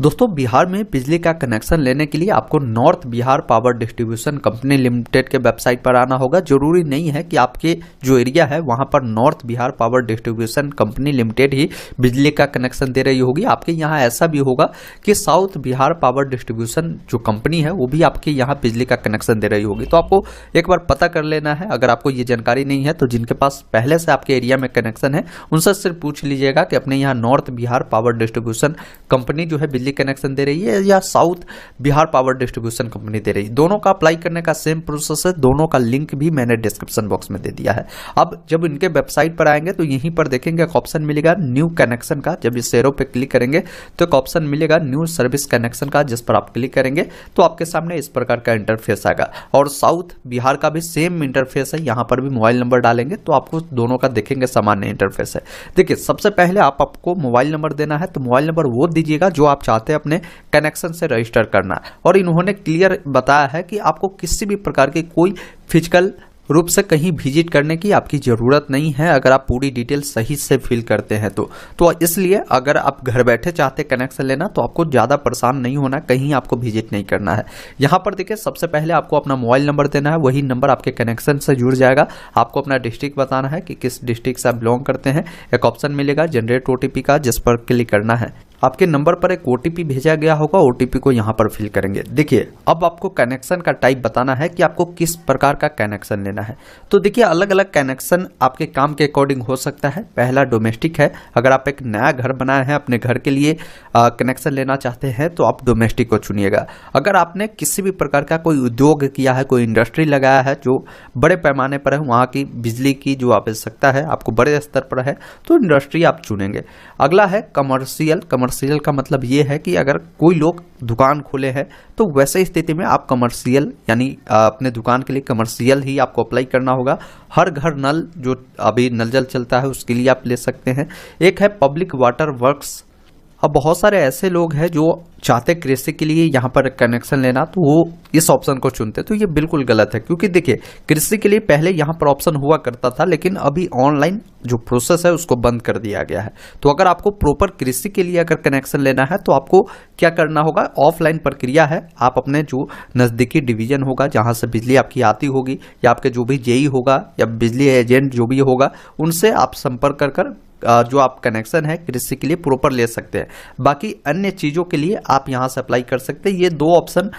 दोस्तों बिहार में बिजली का कनेक्शन लेने के लिए आपको north Bihar power distribution company limited के वेबसाइट पर आना होगा। जरूरी नहीं है कि आपके जो एरिया है वहां पर north Bihar power distribution company limited ही बिजली का कनेक्शन दे रही होगी। आपके यहाँ ऐसा भी होगा कि साउथ बिहार पावर डिस्ट्रीब्यूशन जो कंपनी है वो भी आपके यहाँ बिजली का कनेक्शन दे रही होगी। तो आपको एक बार पता कर लेना है। अगर आपको ये जानकारी नहीं है तो जिनके पास पहले से आपके एरिया में कनेक्शन है उनसे सिर्फ पूछ लीजिएगा कि अपने यहाँ north Bihar power distribution company जो है बिजली कनेक्शन दे रही है या south Bihar power distribution company दे रही है। दोनों का अप्लाई करने का सेम प्रोसेस है। दोनों का लिंक भी मैंने डिस्क्रिप्शन बॉक्स में दे दिया है। अब जब इनके वेबसाइट पर आएंगे तो यहीं पर देखेंगे एक ऑप्शन मिलेगा न्यू कनेक्शन का। जब इस एरो पे क्लिक करेंगे तो एक ऑप्शन मिलेगा न्यू सर्विस कनेक्शन का, जिस पर आप क्लिक करेंगे तो आपके सामने इस प्रकार का इंटरफेस आएगा। और साउथ बिहार का भी सेम इंटरफेस है। यहाँ पर भी मोबाइल नंबर डालेंगे तो आपको दोनों का देखेंगे सामान्य इंटरफेस है। देखिए सबसे पहले आपको मोबाइल नंबर देना है, तो मोबाइल नंबर वो दीजिएगा जो आप चाहते हैं अपने कनेक्शन से रजिस्टर करना। और इन्होंने क्लियर बताया है कि आपको किसी भी प्रकार की कोई फिजिकल रूप से कहीं विजिट करने की आपकी ज़रूरत नहीं है अगर आप पूरी डिटेल सही से फिल करते हैं तो इसलिए अगर आप घर बैठे चाहते कनेक्शन लेना तो आपको ज़्यादा परेशान नहीं होना, कहीं आपको विजिट नहीं करना है। यहाँ पर देखिए सबसे पहले आपको अपना मोबाइल नंबर देना है, वही नंबर आपके कनेक्शन से जुड़ जाएगा। आपको अपना डिस्ट्रिक्ट बताना है कि किस डिस्ट्रिक्ट से आप बिलोंग करते हैं। एक ऑप्शन मिलेगा जनरेट OTP का, जिस पर क्लिक करना है। आपके नंबर पर एक OTP भेजा गया होगा, OTP को यहाँ पर फिल करेंगे। देखिए अब आपको कनेक्शन का टाइप बताना है कि आपको किस प्रकार का कनेक्शन लेना है। तो देखिए अलग अलग कनेक्शन आपके काम के अकॉर्डिंग हो सकता है। पहला डोमेस्टिक है। अगर आप एक नया घर बनाए हैं, अपने घर के लिए कनेक्शन लेना चाहते हैं तो आप डोमेस्टिक को चुनिएगा। अगर आपने किसी भी प्रकार का कोई उद्योग किया है, कोई इंडस्ट्री लगाया है जो बड़े पैमाने पर है, वहाँ की बिजली की जो आवश्यकता है आपको बड़े स्तर पर है, तो इंडस्ट्री आप चुनेंगे। अगला है कमर्शियल। कमर्शियल का मतलब ये है कि अगर कोई लोग दुकान खोले हैं तो वैसे स्थिति में आप कमर्शियल यानी अपने दुकान के लिए कमर्शियल ही आपको अप्लाई करना होगा। हर घर नल जो अभी नल जल चलता है उसके लिए आप ले सकते हैं। एक है पब्लिक वाटर वर्क्स। अब बहुत सारे ऐसे लोग हैं जो चाहते कृषि के लिए यहाँ पर कनेक्शन लेना, तो वो इस ऑप्शन को चुनते, तो ये बिल्कुल गलत है। क्योंकि देखिए कृषि के लिए पहले यहाँ पर ऑप्शन हुआ करता था, लेकिन अभी ऑनलाइन जो प्रोसेस है उसको बंद कर दिया गया है। तो अगर आपको प्रॉपर कृषि के लिए अगर कनेक्शन लेना है तो आपको क्या करना होगा, ऑफलाइन प्रक्रिया है। आप अपने जो नज़दीकी डिवीजन होगा जहाँ से बिजली आपकी आती होगी, या आपके जो भी जेई होगा या बिजली एजेंट जो भी होगा, उनसे आप संपर्क कर जो आप कनेक्शन है कृषि के लिए प्रॉपर ले सकते हैं। बाकी अन्य चीज़ों के लिए आप यहाँ से अप्लाई कर सकते हैं। ये दो ऑप्शन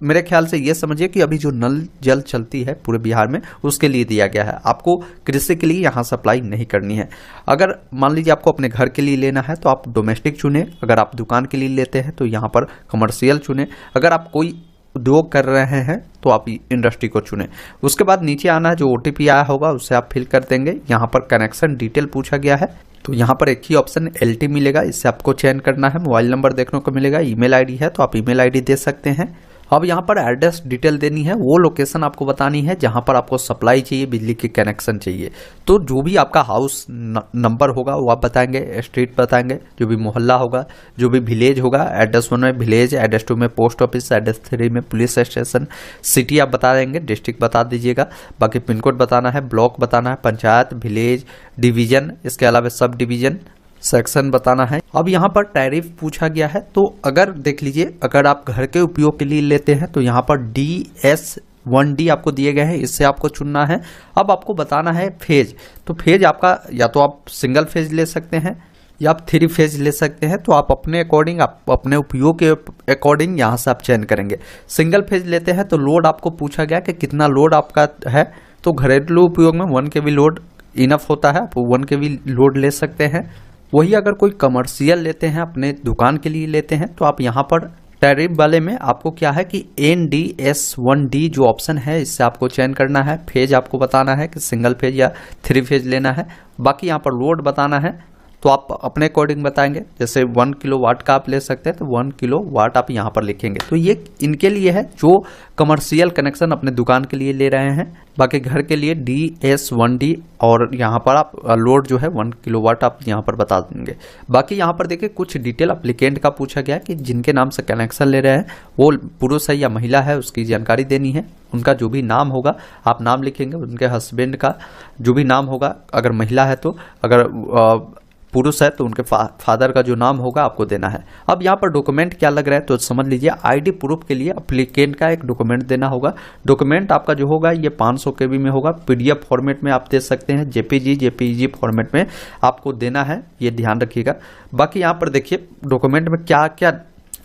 मेरे ख्याल से ये समझिए कि अभी जो नल जल चलती है पूरे बिहार में उसके लिए दिया गया है। आपको कृषि के लिए यहाँ से अप्लाई नहीं करनी है। अगर मान लीजिए आपको अपने घर के लिए लेना है तो आप डोमेस्टिक चुने। अगर आप दुकान के लिए लेते हैं तो यहाँ पर कमर्शियल चुने। अगर आप कोई उद्योग कर रहे हैं तो आप इंडस्ट्री को चुने। उसके बाद नीचे आना है, जो OTP आया होगा उसे आप फिल कर देंगे। यहाँ पर कनेक्शन डिटेल पूछा गया है तो यहाँ पर एक ही ऑप्शन LT मिलेगा, इससे आपको चयन करना है। मोबाइल नंबर देखने को मिलेगा। ईमेल ID है तो आप ईमेल ID दे सकते हैं। अब यहाँ पर एड्रेस डिटेल देनी है, वो लोकेशन आपको बतानी है जहाँ पर आपको सप्लाई चाहिए, बिजली की कनेक्शन चाहिए। तो जो भी आपका हाउस नंबर होगा वो आप बताएंगे, स्ट्रीट बताएंगे, जो भी मोहल्ला होगा, जो भी विलेज होगा, एड्रेस 1 में विलेज, एड्रेस 2 में पोस्ट ऑफिस, एड्रेस 3 में पुलिस स्टेशन, सिटी आप बता देंगे, डिस्ट्रिक्ट बता दीजिएगा। बाकी पिन कोड बताना है, ब्लॉक बताना है, पंचायत, विलेज, डिवीजन, इसके अलावा सब डिवीजन, सेक्शन बताना है। अब यहाँ पर टैरिफ पूछा गया है, तो अगर देख लीजिए अगर आप घर के उपयोग के लिए लेते हैं तो यहाँ पर DS1D आपको दिए गए हैं, इससे आपको चुनना है। अब आपको बताना है फेज। तो फेज आपका या तो आप सिंगल फेज ले सकते हैं या आप 3 फेज ले सकते हैं। तो आप अपने अकॉर्डिंग, आप अपने उपयोग के अकॉर्डिंग यहाँ से आप चयन करेंगे। सिंगल फेज लेते हैं तो लोड आपको पूछा गया कि कितना लोड आपका है। तो घरेलू उपयोग में 1 kV लोड इनफ होता है, आप 1 kV लोड ले सकते हैं। वही अगर कोई कमर्शियल लेते हैं, अपने दुकान के लिए लेते हैं, तो आप यहाँ पर टैरिफ वाले में आपको क्या है कि NDS1D जो ऑप्शन है इससे आपको चयन करना है। फेज आपको बताना है कि सिंगल फेज या 3 फेज लेना है। बाकी यहाँ पर लोड बताना है, तो आप अपने अकॉर्डिंग बताएंगे। जैसे 1 किलोवाट का आप ले सकते हैं तो 1 किलोवाट आप यहाँ पर लिखेंगे। तो ये इनके लिए है जो कमर्शियल कनेक्शन अपने दुकान के लिए ले रहे हैं। बाकी घर के लिए DS1D और यहाँ पर आप लोड जो है 1 किलोवाट आप यहाँ पर बता देंगे। बाकी यहाँ पर देखिए कुछ डिटेल अप्लीकेंट का पूछा गया कि जिनके नाम से कनेक्शन ले रहे हैं वो पुरुष है या महिला है, उसकी जानकारी देनी है। उनका जो भी नाम होगा आप नाम लिखेंगे, उनके हस्बैंड का जो भी नाम होगा, अगर महिला है तो, अगर पुरुष है तो उनके फादर का जो नाम होगा आपको देना है। अब यहाँ पर डॉक्यूमेंट क्या लग रहा है तो समझ लीजिए, आईडी प्रूफ के लिए एप्लीकेंट का एक डॉक्यूमेंट देना होगा। डॉक्यूमेंट आपका जो होगा ये 500 KB में होगा, PDF फॉर्मेट में आप दे सकते हैं, JPG फॉर्मेट में आपको देना है, ये ध्यान रखिएगा। बाकी यहाँ पर देखिए डॉक्यूमेंट में क्या क्या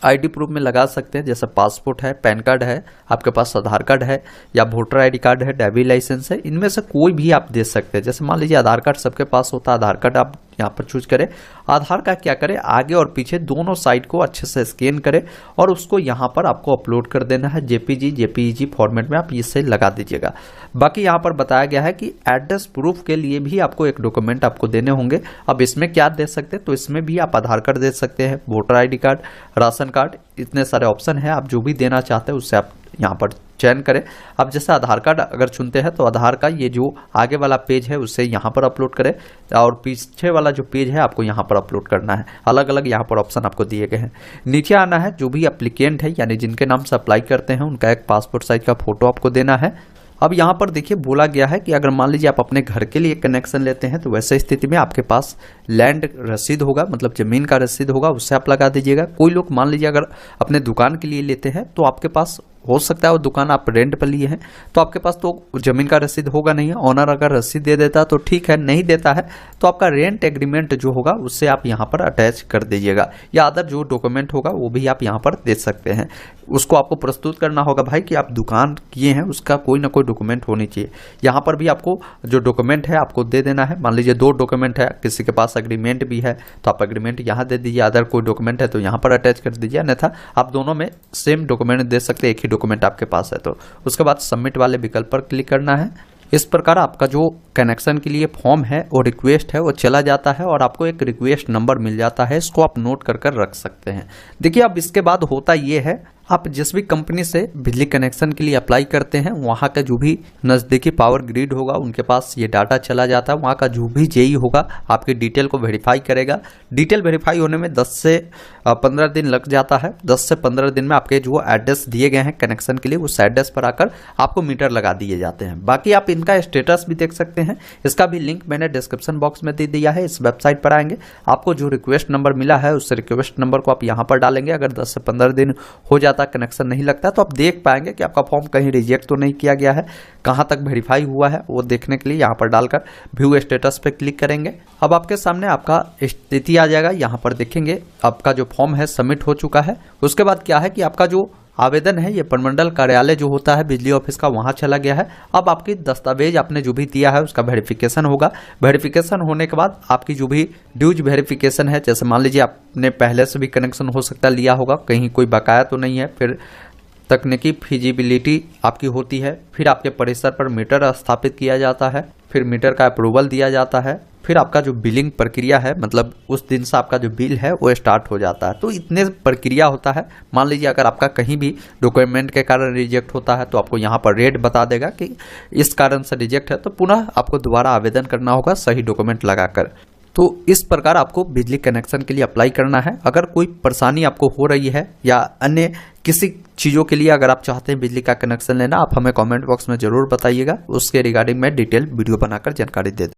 आईडी प्रूफ में लगा सकते हैं, जैसे पासपोर्ट है, पैन कार्ड है, आपके पास आधार कार्ड है या वोटर ID कार्ड है, ड्राइविंग लाइसेंस है, इनमें से कोई भी आप दे सकते हैं। जैसे मान लीजिए आधार कार्ड सबके पास होता है, आधार कार्ड आप यहाँ पर चूज करें। आधार कार्ड क्या करें, आगे और पीछे दोनों साइड को अच्छे से स्कैन करें और उसको यहाँ पर आपको अपलोड कर देना है, JPG फॉर्मेट में आप इसे लगा दीजिएगा। बाकी यहाँ पर बताया गया है कि एड्रेस प्रूफ के लिए भी आपको एक डॉक्यूमेंट आपको देने होंगे। अब इसमें क्या दे सकते हैं, तो इसमें भी आप आधार कार्ड दे सकते हैं, voter ID card, ration card, इतने सारे ऑप्शन है। आप जो भी देना चाहते हैं उससे आप यहाँ पर चयन करें। अब जैसे आधार कार्ड अगर चुनते हैं तो आधार का ये जो आगे वाला पेज है उसे यहाँ पर अपलोड करें और पीछे वाला जो पेज है आपको यहाँ पर अपलोड करना है। अलग अलग यहाँ पर ऑप्शन आपको दिए गए हैं। नीचे आना है, जो भी एप्लीकेंट है यानी जिनके नाम से अप्लाई करते हैं उनका एक पासपोर्ट साइज का फोटो आपको देना है। अब यहाँ पर देखिए बोला गया है कि अगर मान लीजिए आप अपने घर के लिए कनेक्शन लेते हैं तो वैसे स्थिति में आपके पास लैंड रसीद होगा, मतलब जमीन का रसीद होगा, उससे आप लगा दीजिएगा। कोई लोग मान लीजिए अगर अपने दुकान के लिए लेते हैं तो आपके पास हो सकता है वो दुकान आप रेंट पर लिए हैं तो आपके पास तो जमीन का रसीद होगा नहीं है। ऑनर अगर रसीद दे देता तो ठीक है, नहीं देता है तो आपका रेंट एग्रीमेंट जो होगा उससे आप यहाँ पर अटैच कर दीजिएगा, या अदर जो डॉक्यूमेंट होगा वो भी आप यहाँ पर दे सकते हैं। उसको आपको प्रस्तुत करना होगा भाई कि आप दुकान किए हैं, उसका कोई ना कोई डॉक्यूमेंट होनी चाहिए। यहाँ पर भी आपको जो डॉक्यूमेंट है आपको दे देना है। मान लीजिए 2 डॉक्यूमेंट है, किसी के पास एग्रीमेंट भी है तो आप एग्रीमेंट यहाँ दे दीजिए, अदर कोई डॉक्यूमेंट है तो यहाँ पर अटैच कर दीजिए, अन्यथा आप दोनों में सेम डॉक्यूमेंट दे सकते हैं, एक ही डॉक्यूमेंट आपके पास है तो। उसके बाद सबमिट वाले विकल्प पर क्लिक करना है। इस प्रकार आपका जो कनेक्शन के लिए फॉर्म है और रिक्वेस्ट है वो चला जाता है और आपको एक रिक्वेस्ट नंबर मिल जाता है, इसको आप नोट कर रख सकते हैं। देखिए अब इसके बाद होता ये है, आप जिस भी कंपनी से बिजली कनेक्शन के लिए अप्लाई करते हैं वहाँ का जो भी नज़दीकी पावर ग्रिड होगा उनके पास ये डाटा चला जाता है। वहाँ का जो भी जेई होगा आपकी डिटेल को वेरीफाई करेगा। डिटेल वेरीफाई होने में 10 से 15 दिन लग जाता है। 10 से 15 दिन में आपके जो एड्रेस दिए गए हैं कनेक्शन के लिए उस एड्रेस पर आकर आपको मीटर लगा दिए जाते हैं। बाकी आप इनका स्टेटस भी देख सकते हैं, इसका भी लिंक मैंने डिस्क्रिप्शन बॉक्स में दे दिया है। इस वेबसाइट पर आएंगे, आपको जो रिक्वेस्ट नंबर मिला है उस रिक्वेस्ट नंबर को आप यहाँ पर डालेंगे। अगर 10 से 15 दिन हो जाता कनेक्शन नहीं लगता तो आप देख पाएंगे कि आपका फॉर्म कहीं रिजेक्ट तो नहीं किया गया है, कहां तक वेरीफाई हुआ है वो देखने के लिए यहाँ पर डालकर व्यू स्टेटस पे क्लिक करेंगे। अब आपके सामने आपका स्थिति आ जाएगा। यहाँ पर देखेंगे आपका जो फॉर्म है सबमिट हो चुका है। उसके बाद क्या है कि आपका जो आवेदन है ये प्रमंडल कार्यालय जो होता है बिजली ऑफिस का वहां चला गया है। अब आपकी दस्तावेज आपने जो भी दिया है उसका वेरिफिकेशन होगा। वेरिफिकेशन होने के बाद आपकी जो भी ड्यूज वेरिफिकेशन है, जैसे मान लीजिए आपने पहले से भी कनेक्शन हो सकता है लिया होगा, कहीं कोई बकाया तो नहीं है, फिर तकनीकी फिजिबिलिटी आपकी होती है, फिर आपके परिसर पर मीटर स्थापित किया जाता है, फिर मीटर का अप्रूवल दिया जाता है, फिर आपका जो बिलिंग प्रक्रिया है मतलब उस दिन से आपका जो बिल है वो स्टार्ट हो जाता है। तो इतने प्रक्रिया होता है। मान लीजिए अगर आपका कहीं भी डॉक्यूमेंट के कारण रिजेक्ट होता है तो आपको यहाँ पर रेट बता देगा कि इस कारण से रिजेक्ट है, तो पुनः आपको दोबारा आवेदन करना होगा सही डॉक्यूमेंट लगाकर। तो इस प्रकार आपको बिजली कनेक्शन के लिए अप्लाई करना है। अगर कोई परेशानी आपको हो रही है या अन्य किसी चीज़ों के लिए अगर आप चाहते हैं बिजली का कनेक्शन लेना, आप हमें कमेंट बॉक्स में ज़रूर बताइएगा। उसके रिगार्डिंग मैं डिटेल वीडियो बनाकर जानकारी दे दूँ।